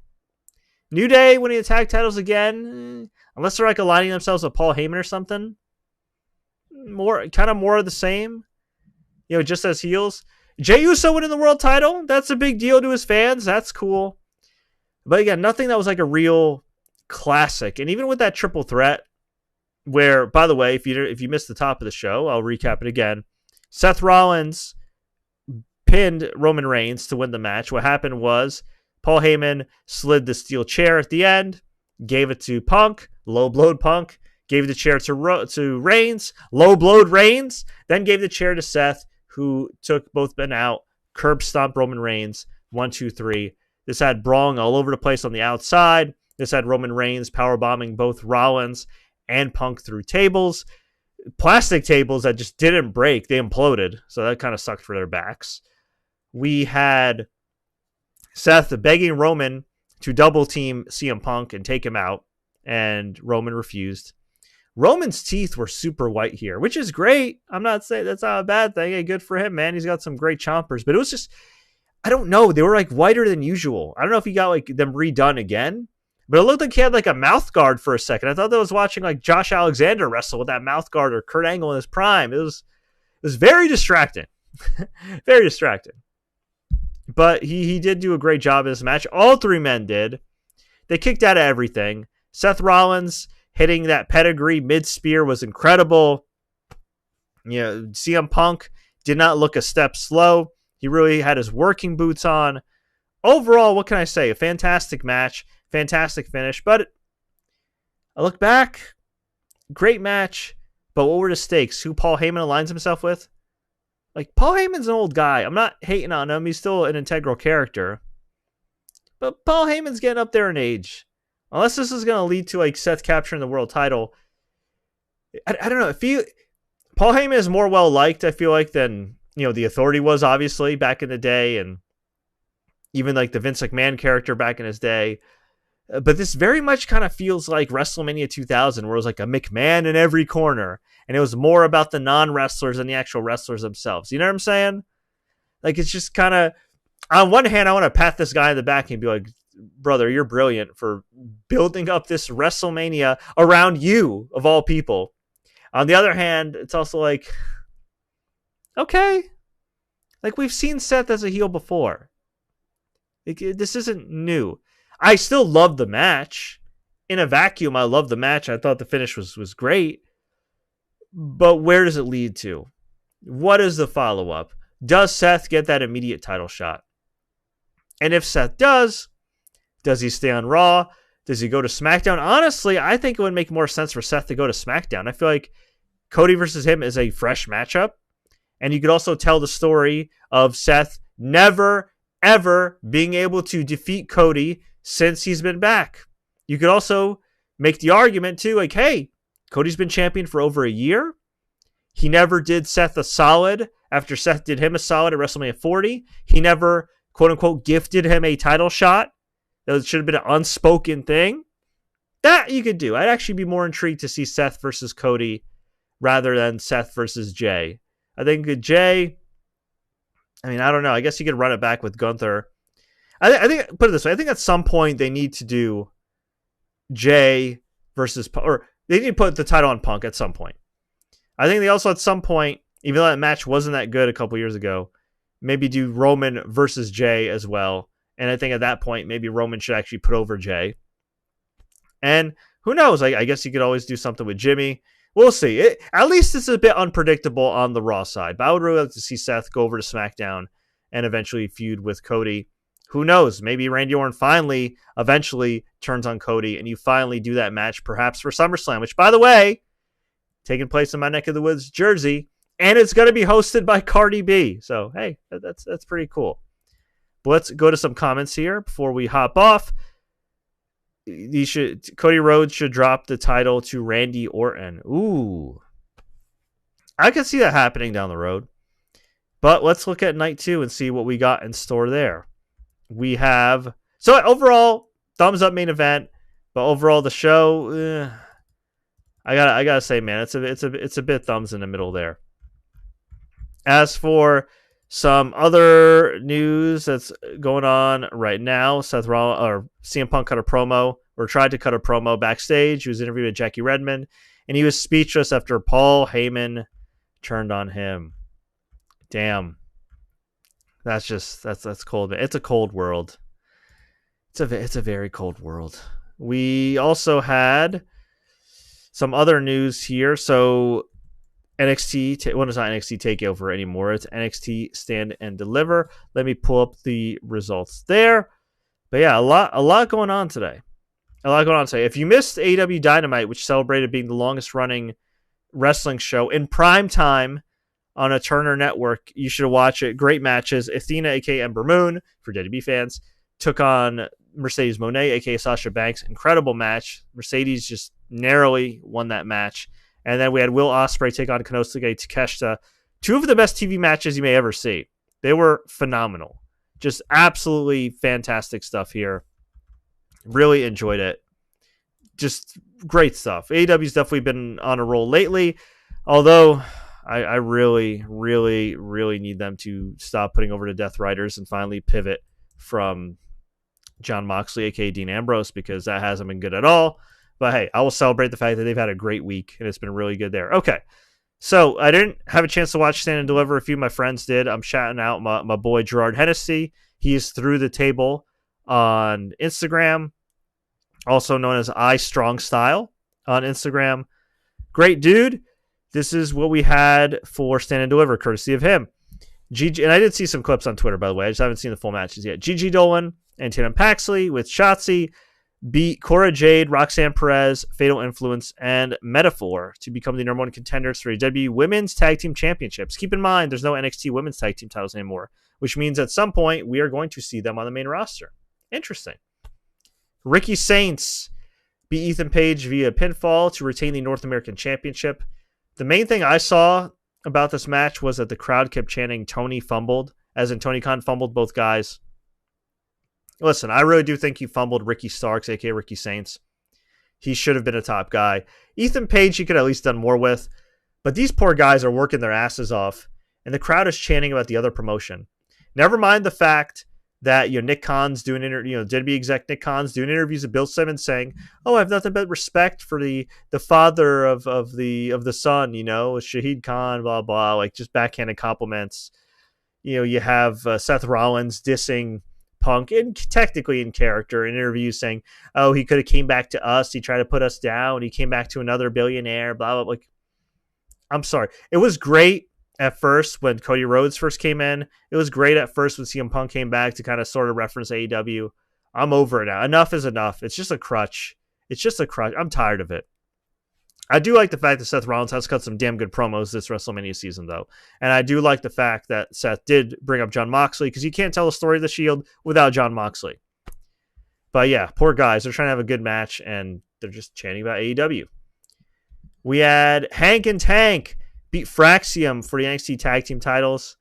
New Day winning the tag titles again. Unless they're like aligning themselves with Paul Heyman or something. More of the same. Just as heels. Jey Uso winning the world title. That's a big deal to his fans. That's cool. But again, nothing that was like a real classic. And even with that triple threat, where, by the way, if you missed the top of the show, I'll recap it again. Seth Rollins pinned Roman Reigns to win the match. What happened was Paul Heyman slid the steel chair at the end, gave it to Punk, low-blowed Punk, gave the chair to Reigns, low-blowed Reigns, then gave the chair to Seth, who took both men out, curb stomped Roman Reigns, 1, 2, 3. This had brawling all over the place on the outside. This had Roman Reigns powerbombing both Rollins and Punk through tables. plastic tables that just didn't break. They imploded. So that kind of sucked for their backs. We had Seth begging Roman to double team CM Punk and take him out, and Roman refused. Roman's teeth were super white here, which is great. I'm not saying that's not a bad thing. Hey, good for him, man. He's got some great chompers, but it was just, I don't know. They were like whiter than usual. I don't know if he got like them redone again, but it looked like he had like a mouth guard for a second. I thought that I was watching like Josh Alexander wrestle with that mouth guard, or Kurt Angle in his prime. It was very distracting. Very distracting. But he did do a great job in this match. All three men did. They kicked out of everything. Seth Rollins hitting that pedigree mid-spear was incredible. You know, CM Punk did not look a step slow. He really had his working boots on. Overall, what can I say? A fantastic match. Fantastic finish. But I look back. Great match. But what were the stakes? Who Paul Heyman aligns himself with? Like, Paul Heyman's an old guy. I'm not hating on him. He's still an integral character. But Paul Heyman's getting up there in age. Unless this is going to lead to, like, Seth capturing the world title. I don't know. Paul Heyman is more well-liked, I feel like, than, you know, the Authority was, obviously, back in the day. And even, like, the Vince McMahon character back in his day. But this very much kind of feels like WrestleMania 2000, where it was like a McMahon in every corner. And it was more about the non-wrestlers than the actual wrestlers themselves. You know what I'm saying? Like, it's just kind of, on one hand, I want to pat this guy in the back and be like, brother, you're brilliant for building up this WrestleMania around you, of all people. On the other hand, it's also like, okay. Like, we've seen Seth as a heel before. Like, this isn't new. I still love the match. In a vacuum, I love the match. I thought the finish was great. But where does it lead to? What is the follow-up? Does Seth get that immediate title shot? And if Seth does he stay on Raw? Does he go to SmackDown? Honestly, I think it would make more sense for Seth to go to SmackDown. I feel like Cody versus him is a fresh matchup. And you could also tell the story of Seth never, ever being able to defeat Cody since he's been back. You could also make the argument, too, like, hey, Cody's been champion for over a year. He never did Seth a solid after Seth did him a solid at WrestleMania 40. He never, quote-unquote, gifted him a title shot. That should have been an unspoken thing. That you could do. I'd actually be more intrigued to see Seth versus Cody rather than Seth versus Jey. I think Jey, I mean, I don't know. I guess you could run it back with Gunther. I think, put it this way, I think at some point they need to do Jey versus, or they need to put the title on Punk at some point. I think they also at some point, even though that match wasn't that good a couple years ago, maybe do Roman versus Jey as well. And I think at that point, maybe Roman should actually put over Jey. And who knows? I guess you could always do something with Jimmy. We'll see. At least it's a bit unpredictable on the Raw side. But I would really like to see Seth go over to SmackDown and eventually feud with Cody. Who knows? Maybe Randy Orton finally, eventually turns on Cody, and you finally do that match, perhaps for SummerSlam, which, by the way, taking place in my neck of the woods, Jersey, and it's going to be hosted by Cardi B. So, hey, that's pretty cool. But let's go to some comments here before we hop off. Cody Rhodes should drop the title to Randy Orton. Ooh. I could see that happening down the road. But let's look at night 2 and see what we got in store there. We have, so overall, thumbs up main event, but overall the show, I gotta say, man, it's a bit thumbs in the middle there. As for some other news that's going on right now, CM Punk cut a promo, or tried to cut a promo backstage. He was interviewed with Jackie Redmond, and he was speechless after Paul Heyman turned on him. Damn. That's cold. It's a cold world. It's a very cold world. We also had some other news here. So NXT, well, it's not NXT TakeOver anymore. It's NXT Stand and Deliver. Let me pull up the results there. But yeah, a lot going on today. If you missed AEW Dynamite, which celebrated being the longest running wrestling show in prime time on a Turner network, you should watch it. Great matches. Athena, aka Ember Moon, for WWE fans, took on Mercedes Moné, aka Sasha Banks. Incredible match. Mercedes just narrowly won that match. And then we had Will Ospreay take on Konosuke Takeshita. Two of the best TV matches you may ever see. They were phenomenal. Just absolutely fantastic stuff here. Really enjoyed it. Just great stuff. AEW's definitely been on a roll lately, although I really, really, really need them to stop putting over the Death Riders and finally pivot from Jon Moxley, aka Dean Ambrose, because that hasn't been good at all. But hey, I will celebrate the fact that they've had a great week, and it's been really good there. Okay, so I didn't have a chance to watch Stand and Deliver. A few of my friends did. I'm shouting out my boy Gerard Hennessy. He is Through the Table on Instagram, also known as I Strong Style on Instagram. Great dude. This is what we had for Stand and Deliver, courtesy of him. Gigi, and I did see some clips on Twitter, by the way. I just haven't seen the full matches yet. Gigi Dolan and Tatum Paxley with Shotzi beat Cora Jade, Roxanne Perez, Fatal Influence, and Metaphor to become the number one contenders for WWE Women's Tag Team Championships. Keep in mind, there's no NXT Women's Tag Team titles anymore, which means at some point we are going to see them on the main roster. Interesting. Ricky Saints beat Ethan Page via pinfall to retain the North American Championship. The main thing I saw about this match was that the crowd kept chanting Tony fumbled, as in Tony Khan fumbled both guys. Listen, I really do think he fumbled Ricky Starks, aka Ricky Saints. He should have been a top guy. Ethan Page, he could have at least done more with, but these poor guys are working their asses off, and the crowd is chanting about the other promotion. Never mind the fact that Nick Khan's doing WWE exec Nick Khan's doing interviews with Bill Simmons saying, "Oh, I have nothing but respect for the father of the son, Shahid Khan, blah blah," like just backhanded compliments. You have Seth Rollins dissing Punk, and technically in character, in interviews saying, "Oh, he could have came back to us. He tried to put us down. He came back to another billionaire." Blah blah. Like, I'm sorry. It was great at first when Cody Rhodes first came in. It was great at first when CM Punk came back to kind of sort of reference AEW. I'm over it now. Enough is enough. It's just a crutch. I'm tired of it. I do like the fact that Seth Rollins has cut some damn good promos this WrestleMania season, though. And I do like the fact that Seth did bring up Jon Moxley, because you can't tell the story of the Shield without Jon Moxley. But yeah, poor guys. They're trying to have a good match, and they're just chanting about AEW. We had Hank and Tank beat Fraxium for the NXT Tag Team titles.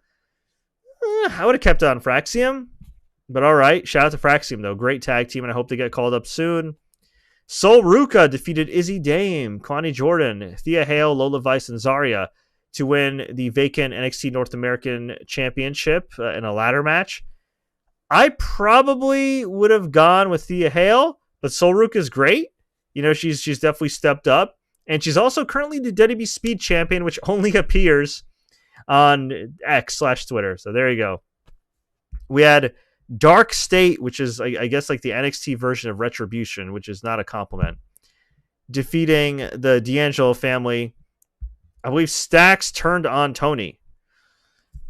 I would have kept it on Fraxium, but all right. Shout out to Fraxium, though. Great tag team, and I hope they get called up soon. Sol Ruca defeated Izzy Dame, Connie Jordan, Thea Hale, Lola Vice, and Zarya to win the vacant NXT North American Championship in a ladder match. I probably would have gone with Thea Hale, but Sol Ruca is great. She's definitely stepped up. And she's also currently the WWE Speed Champion, which only appears on X/Twitter. So there you go. We had Dark State, which is, I guess, like the NXT version of Retribution, which is not a compliment, defeating the D'Angelo family. I believe Stacks turned on Tony.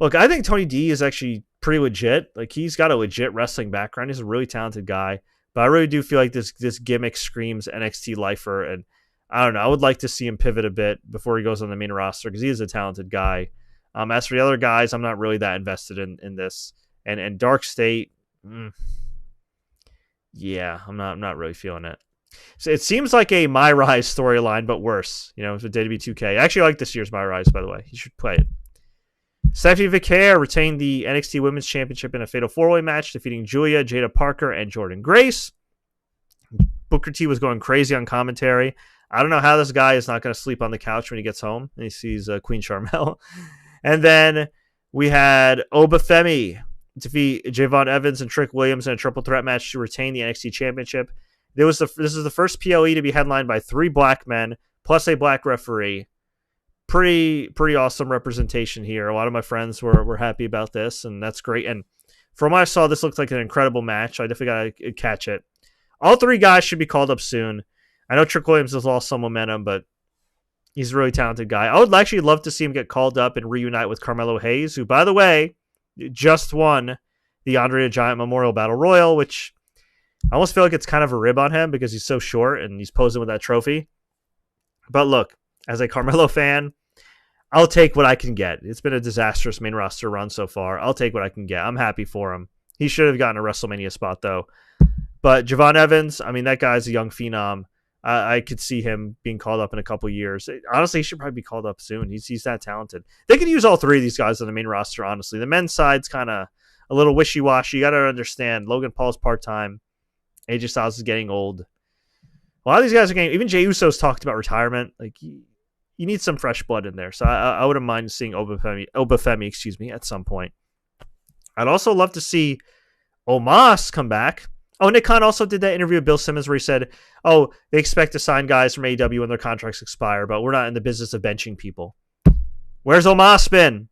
Look, I think Tony D is actually pretty legit. Like, he's got a legit wrestling background. He's a really talented guy. But I really do feel like this gimmick screams NXT lifer, and I don't know. I would like to see him pivot a bit before he goes on the main roster, because he is a talented guy. As for the other guys, I'm not really that invested in this. And Dark State, yeah, I'm not really feeling it. So it seems like a My Rise storyline, but worse. With WWE 2K. I actually like this year's My Rise, by the way. You should play it. Stephanie Vicaire retained the NXT Women's Championship in a Fatal 4-Way match, defeating Julia, Jada Parker, and Jordan Grace. Booker T was going crazy on commentary. I don't know how this guy is not going to sleep on the couch when he gets home and he sees Queen Charmel. And then we had Obafemi defeat Javon Evans and Trick Williams in a triple threat match to retain the NXT Championship. This is the first PLE to be headlined by 3 black men plus a black referee. Pretty awesome representation here. A lot of my friends were happy about this, and that's great. And from what I saw, this looked like an incredible match. I definitely got to catch it. All 3 guys should be called up soon. I know Trick Williams has lost some momentum, but he's a really talented guy. I would actually love to see him get called up and reunite with Carmelo Hayes, who, by the way, just won the Andre the Giant Memorial Battle Royal, which I almost feel like it's kind of a rib on him because he's so short and he's posing with that trophy. But look, as a Carmelo fan, I'll take what I can get. It's been a disastrous main roster run so far. I'll take what I can get. I'm happy for him. He should have gotten a WrestleMania spot, though. But Javon Evans, I mean, that guy's a young phenom. I could see him being called up in a couple years. Honestly, he should probably be called up soon. He's that talented. They could use all three of these guys on the main roster, honestly. The men's side's kind of a little wishy-washy. You got to understand, Logan Paul's part-time. AJ Styles is getting old. A lot of these guys are getting... Even Jey Uso's talked about retirement. Like, you need some fresh blood in there. So I wouldn't mind seeing Obafemi, at some point. I'd also love to see Omos come back. Oh, Nick Khan also did that interview with Bill Simmons where he said, oh, they expect to sign guys from AEW when their contracts expire, but we're not in the business of benching people. Where's Omos been?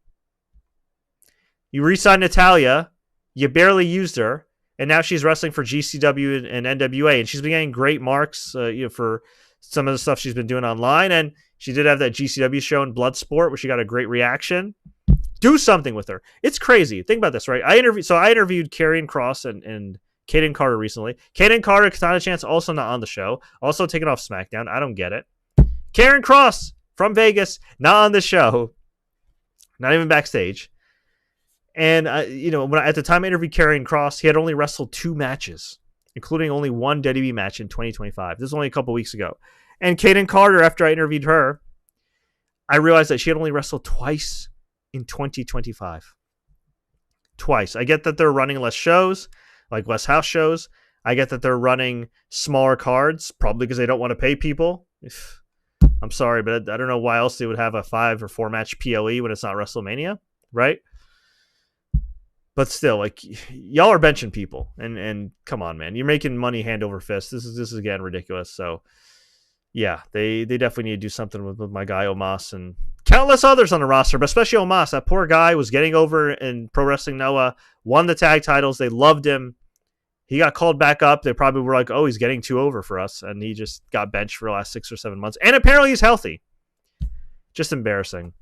You re-signed Natalya, you barely used her, and now she's wrestling for GCW and NWA, and she's been getting great marks for some of the stuff she's been doing online, and she did have that GCW show in Bloodsport where she got a great reaction. Do something with her. It's crazy. Think about this, right? I interviewed Karrion Kross and Kaden Carter recently. Kaden Carter, Katana Chance, also not on the show. Also taken off SmackDown. I don't get it. Karrion Kross from Vegas, not on the show. Not even backstage. And, when at the time I interviewed Karrion Kross, he had only wrestled 2 matches, including only one WWE match in 2025. This is only a couple weeks ago. And Kaden Carter, after I interviewed her, I realized that she had only wrestled twice in 2025. Twice. I get that they're running less shows, like less house shows. I get that they're running smaller cards, probably because they don't want to pay people. I'm sorry, but I don't know why else they would have a 5 or 4 match PLE when it's not WrestleMania, right? But still, like, y'all are benching people, and come on, man, you're making money hand over fist. This is again ridiculous. So, yeah, they definitely need to do something with my guy Omos and countless others on the roster, but especially Omos. That poor guy was getting over in Pro Wrestling Noah, won the tag titles. They loved him. He got called back up. They probably were like, oh, he's getting too over for us. And he just got benched for the last 6 or 7 months. And apparently he's healthy. Just embarrassing.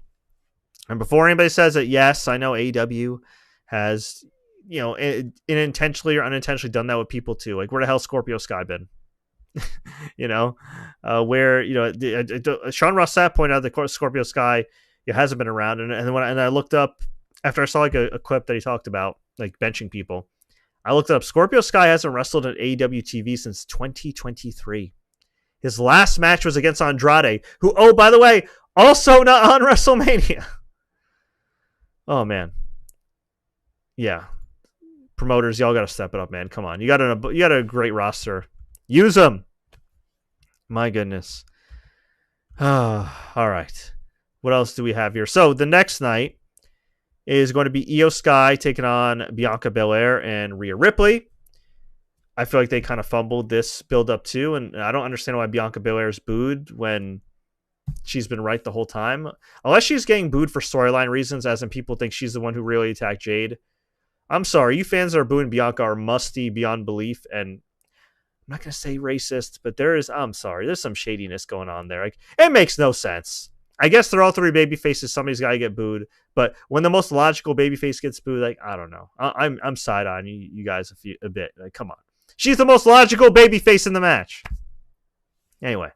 And before anybody says that, yes, I know AEW has, intentionally or unintentionally done that with people too. Like, where the hell Scorpio Sky been? Where, Sean Ross Sapp pointed out that Scorpio Sky hasn't been around. And I looked up, after I saw like a clip that he talked about, like benching people, I looked up, Scorpio Sky hasn't wrestled at AEW TV since 2023. His last match was against Andrade, who, oh, by the way, also not on WrestleMania. Oh, man. Yeah. Promoters, y'all got to step it up, man. Come on. You got a great roster. Use them. My goodness. All right. What else do we have here? So the next night is going to be Io Sky taking on Bianca Belair and Rhea Ripley. I feel like they kind of fumbled this build-up too, and I don't understand why Bianca Belair is booed when she's been right the whole time. Unless she's getting booed for storyline reasons, as in people think she's the one who really attacked Jade. I'm sorry, you fans that are booing Bianca are musty beyond belief, and I'm not going to say racist, but there's some shadiness going on there. Like, it makes no sense. I guess they're all 3 baby faces. Somebody's got to get booed. But when the most logical baby face gets booed, like, I don't know. I'm side on you guys a bit. Like, come on. She's the most logical baby face in the match. Anyway.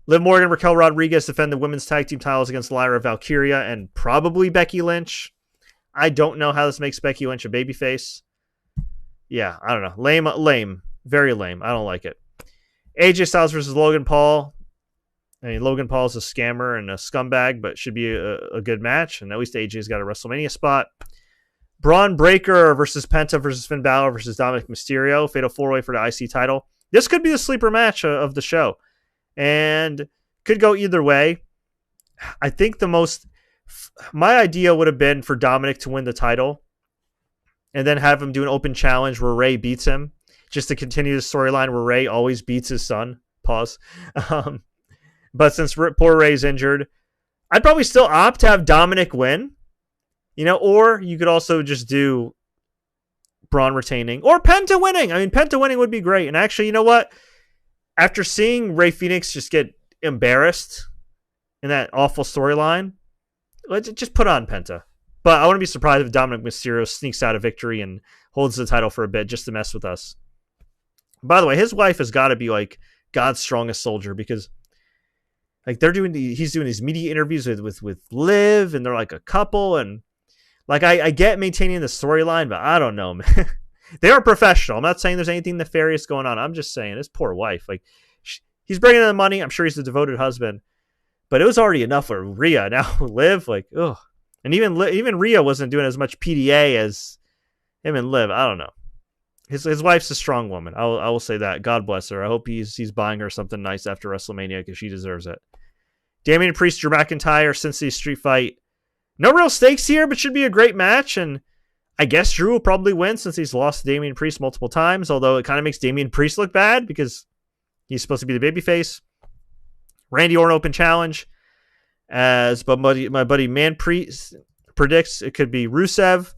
Liv Morgan, Raquel Rodriguez defend the women's tag team titles against Lyra Valkyria and probably Becky Lynch. I don't know how this makes Becky Lynch a babyface. Yeah, I don't know. Lame. Very lame. I don't like it. AJ Styles versus Logan Paul. I mean, Logan Paul's a scammer and a scumbag, but should be a good match. And at least AJ's got a WrestleMania spot. Braun Breaker versus Penta versus Finn Balor versus Dominic Mysterio. Fatal 4-way for the IC title. This could be the sleeper match of the show. And could go either way. I think my idea would have been for Dominic to win the title and then have him do an open challenge where Rey beats him, just to continue the storyline where Rey always beats his son. Pause. But since poor Rey's injured, I'd probably still opt to have Dominic win, or you could also just do Braun retaining or Penta winning. I mean, Penta winning would be great. And actually, you know what? After seeing Rey Fenix just get embarrassed in that awful storyline, let's just put on Penta. But I wouldn't be surprised if Dominic Mysterio sneaks out a victory and holds the title for a bit just to mess with us. By the way, his wife has got to be like God's strongest soldier, because like he's doing these media interviews with Liv, and they're like a couple, and like I get maintaining the storyline, but I don't know, man. They are professional. I'm not saying there's anything nefarious going on. I'm just saying his poor wife, like he's bringing in the money. I'm sure he's a devoted husband. But it was already enough for Rhea. Now Liv, like, ugh. And even Rhea wasn't doing as much PDA as him and Liv. I don't know. His wife's a strong woman. I will say that. God bless her. I hope he's buying her something nice after WrestleMania because she deserves it. Damian Priest, Drew McIntyre, Cincy Street Fight. No real stakes here, but should be a great match. And I guess Drew will probably win since he's lost to Damian Priest multiple times, although it kind of makes Damian Priest look bad because he's supposed to be the babyface. Randy Orton open challenge. As my buddy Man Priest predicts, it could be Rusev.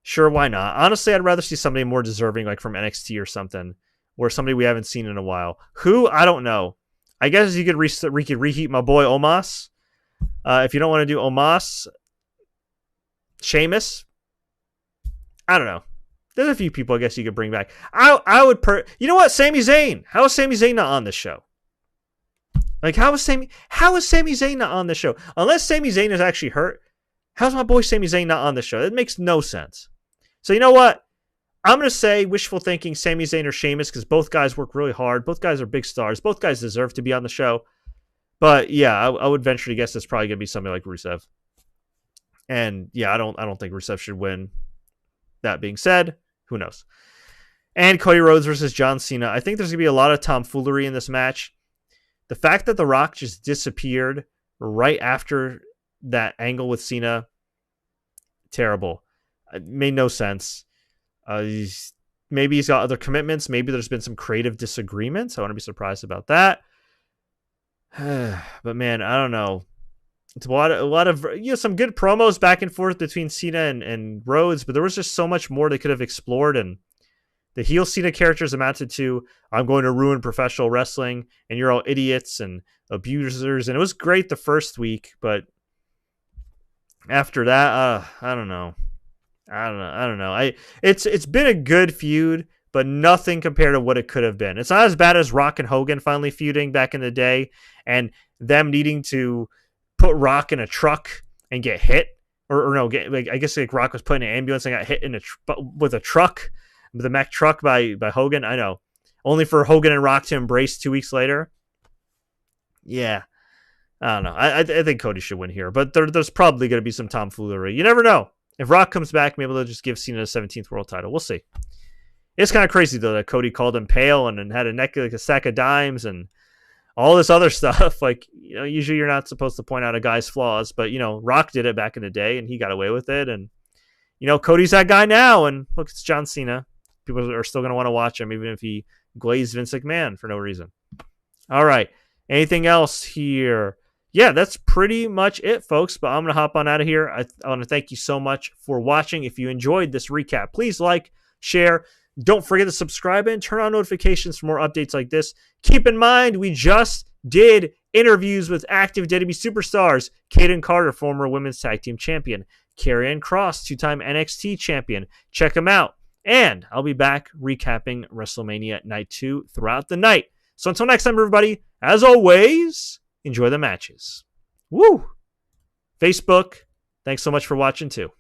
Sure, why not? Honestly, I'd rather see somebody more deserving, like from NXT or something, or somebody we haven't seen in a while. Who? I don't know. I guess you could reheat my boy Omos. If you don't want to do Omos, Sheamus. I don't know. There's a few people I guess you could bring back. I would you know what? Sami Zayn. How is Sami Zayn not on this show? Like, how is Sami Zayn not on this show? Unless Sami Zayn is actually hurt, how's my boy Sami Zayn not on this show? That makes no sense. So you know what? I'm going to say wishful thinking Sami Zayn or Sheamus because both guys work really hard. Both guys are big stars. Both guys deserve to be on the show. But yeah, I would venture to guess it's probably going to be somebody like Rusev. And yeah, I don't think Rusev should win. That being said, who knows? And Cody Rhodes versus John Cena. I think there's going to be a lot of tomfoolery in this match. The fact that The Rock just disappeared right after that angle with Cena, terrible. It made no sense. Maybe he's got other commitments. Maybe there's been some creative disagreements. I want to be surprised about that. But man, I don't know. It's a lot of some good promos back and forth between Cena and Rhodes, but there was just so much more they could have explored. And the heel Cena characters amounted to, I'm going to ruin professional wrestling, and you're all idiots and abusers. And it was great the first week, but after that, I don't know. It's been a good feud, but nothing compared to what it could have been. It's not as bad as Rock and Hogan finally feuding back in the day, and them needing to put Rock in a truck and get hit, or no, I guess like Rock was put in an ambulance and got hit with a truck, with a Mack truck by Hogan. I know, only for Hogan and Rock to embrace 2 weeks later. Yeah, I don't know. I think Cody should win here, but there's probably going to be some tomfoolery. You never know. If Rock comes back, maybe they'll just give Cena the 17th world title. We'll see. It's kind of crazy, though, that Cody called him pale and had a neck like a sack of dimes and all this other stuff. Like, usually you're not supposed to point out a guy's flaws, but, Rock did it back in the day, and he got away with it. And, Cody's that guy now, and look, it's John Cena. People are still going to want to watch him, even if he glazed Vince McMahon for no reason. All right. Anything else here? Yeah, that's pretty much it, folks. But I'm going to hop on out of here. I want to thank you so much for watching. If you enjoyed this recap, please like, share. Don't forget to subscribe and turn on notifications for more updates like this. Keep in mind, we just did interviews with active WWE superstars. Kaden Carter, former women's tag team champion. Karrion Kross, two-time NXT champion. Check them out. And I'll be back recapping WrestleMania Night 2 throughout the night. So until next time, everybody, as always, enjoy the matches. Woo! Facebook, thanks so much for watching, too.